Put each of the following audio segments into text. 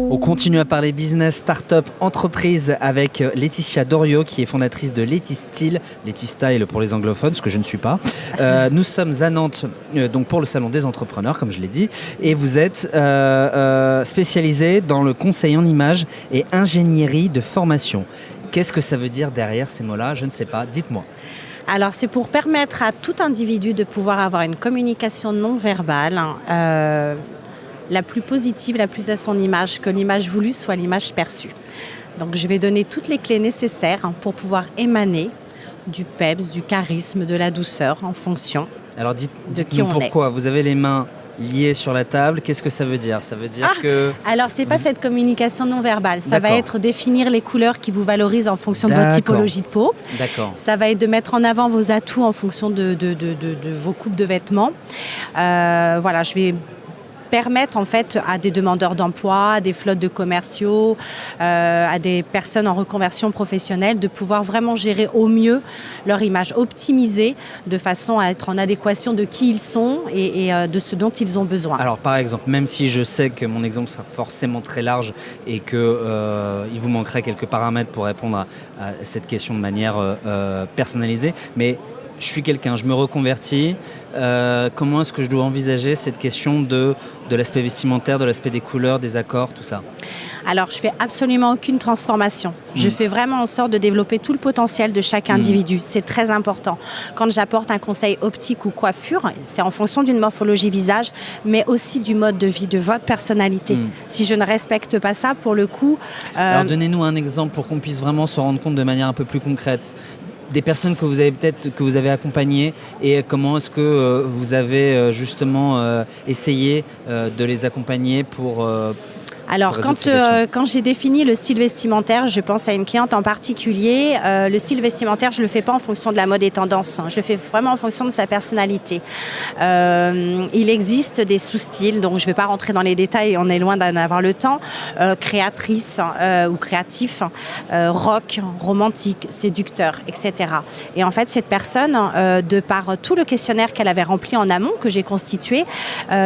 On continue à parler business, start-up, entreprise avec Laetitia Doriot qui est fondatrice de Letistyle, Letistyle pour les anglophones, ce que je ne suis pas. Nous sommes à Nantes donc pour le salon des entrepreneurs, comme je l'ai dit, et vous êtes spécialisée dans le conseil en images et ingénierie de formation. Qu'est-ce que ça veut dire derrière ces mots-là ? Je ne sais pas, dites-moi. Alors, c'est pour permettre à tout individu de pouvoir avoir une communication non verbale la plus positive, la plus à son image, que l'image voulue soit l'image perçue. Donc, je vais donner toutes les clés nécessaires pour pouvoir émaner du peps, du charisme, de la douceur en fonction Alors, de dites-nous qui on pourquoi. Vous avez les mains liées sur la table. Qu'est-ce que ça veut dire ? Ça veut dire que... Alors, c'est pas cette communication non verbale. Ça va D'accord. être définir les couleurs qui vous valorisent en fonction de votre typologie de peau. D'accord. Ça va être de mettre en avant vos atouts en fonction de vos coupes de vêtements. Voilà, je vais permettre en fait à des demandeurs d'emploi, à des flottes de commerciaux, à des personnes en reconversion professionnelle de pouvoir vraiment gérer au mieux leur image, optimiser de façon à être en adéquation de qui ils sont et de ce dont ils ont besoin. Alors par exemple, même si je sais que mon exemple sera forcément très large et que il vous manquerait quelques paramètres pour répondre à cette question de manière personnalisée, mais je suis quelqu'un, je me reconvertis, comment est-ce que je dois envisager cette question de l'aspect vestimentaire, de l'aspect des couleurs, des accords, tout ça ? Alors, je fais absolument aucune transformation. Je fais vraiment en sorte de développer tout le potentiel de chaque individu. C'est très important. Quand j'apporte un conseil optique ou coiffure, c'est en fonction d'une morphologie visage, mais aussi du mode de vie, de votre personnalité. Si je ne respecte pas ça, pour le coup... Alors, donnez-nous un exemple pour qu'on puisse vraiment se rendre compte de manière un peu plus concrète. Des personnes que vous avez accompagnées et comment est-ce que vous avez justement essayé de les accompagner pour... Alors, quand j'ai défini le style vestimentaire, je pense à une cliente en particulier. Le style vestimentaire, je ne le fais pas en fonction de la mode et tendance. Je le fais vraiment en fonction de sa personnalité. Il existe des sous-styles, donc je ne vais pas rentrer dans les détails, on est loin d'en avoir le temps. Créatrice ou créatif, rock, romantique, séducteur, etc. Et en fait, cette personne, de par tout le questionnaire qu'elle avait rempli en amont, que j'ai constitué,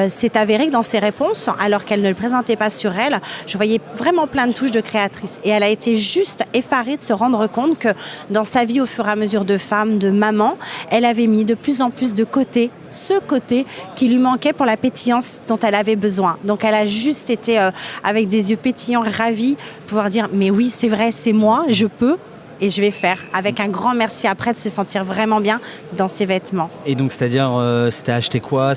s'est avéré que dans ses réponses, alors qu'elle ne le présentait pas sur elle, je voyais vraiment plein de touches de créatrice. Et elle a été juste effarée de se rendre compte que dans sa vie, au fur et à mesure de femme, de maman, elle avait mis de plus en plus de côté ce côté qui lui manquait pour la pétillance dont elle avait besoin. Donc elle a juste été avec des yeux pétillants, ravie, pouvoir dire « mais oui, c'est vrai, c'est moi, je peux ». Et je vais faire, avec un grand merci après, de se sentir vraiment bien dans ses vêtements. Et donc, c'est-à-dire, c'était acheter quoi ?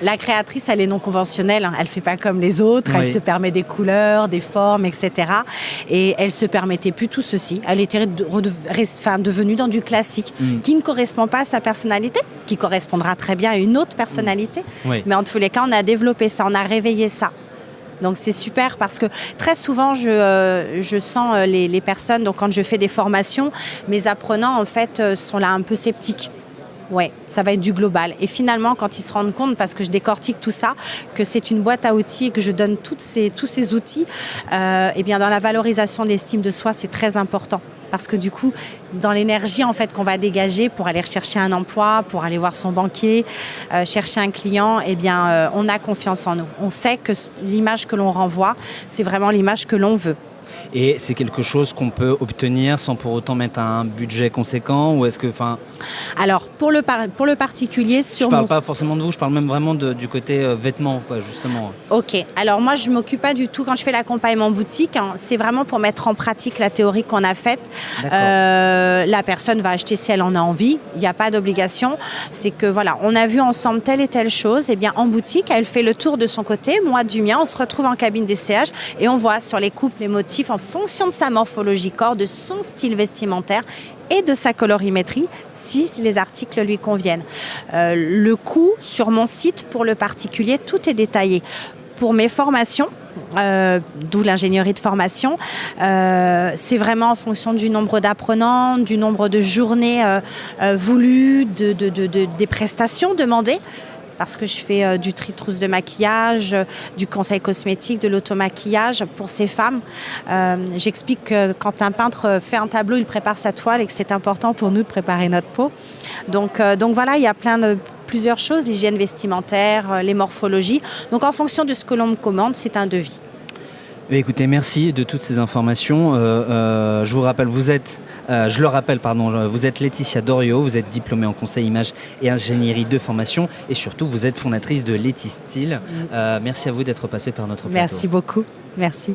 La créatrice, elle est non conventionnelle, hein. Elle ne fait pas comme les autres, elle se permet des couleurs, des formes, etc. Et elle ne se permettait plus tout ceci. Elle était devenue dans du classique, qui ne correspond pas à sa personnalité, qui correspondra très bien à une autre personnalité. Oui. Mais en tous les cas, on a développé ça, on a réveillé ça. Donc c'est super parce que très souvent je sens les personnes, donc quand je fais des formations, mes apprenants en fait sont là un peu sceptiques. Ouais, ça va être du global. Et finalement, quand ils se rendent compte, parce que je décortique tout ça, que c'est une boîte à outils et que je donne tous ces outils, eh bien dans la valorisation de l'estime de soi, c'est très important. Parce que du coup, dans l'énergie en fait qu'on va dégager pour aller rechercher un emploi, pour aller voir son banquier, chercher un client, eh bien, on a confiance en nous. On sait que l'image que l'on renvoie, c'est vraiment l'image que l'on veut. Et c'est quelque chose qu'on peut obtenir sans pour autant mettre un budget conséquent ou est-ce que, Alors, pour le particulier... Je ne parle pas forcément de vous, je parle même vraiment du côté vêtements, quoi, justement. Ok, alors moi je ne m'occupe pas du tout, quand je fais l'accompagnement boutique, hein, c'est vraiment pour mettre en pratique la théorie qu'on a faite. La personne va acheter si elle en a envie, il n'y a pas d'obligation. C'est que voilà, on a vu ensemble telle et telle chose, et bien en boutique, elle fait le tour de son côté, moi du mien, on se retrouve en cabine d'essayage et on voit sur les coupes, les motifs, en fonction de sa morphologie corps, de son style vestimentaire et de sa colorimétrie, si les articles lui conviennent. Le coût sur mon site pour le particulier, tout est détaillé. Pour mes formations, d'où l'ingénierie de formation, c'est vraiment en fonction du nombre d'apprenants, du nombre de journées voulues, des prestations demandées. Parce que je fais du tri-trousse de maquillage, du conseil cosmétique, de l'automaquillage pour ces femmes. J'explique que quand un peintre fait un tableau, il prépare sa toile et que c'est important pour nous de préparer notre peau. Donc voilà, il y a plein plusieurs choses, l'hygiène vestimentaire, les morphologies. Donc en fonction de ce que l'on me commande, c'est un devis. Écoutez, merci de toutes ces informations. Je vous rappelle, vous êtes Laetitia Doriot, vous êtes diplômée en conseil image et ingénierie de formation et surtout vous êtes fondatrice de Letistyle. Merci à vous d'être passée par notre plateau. Merci beaucoup. Merci.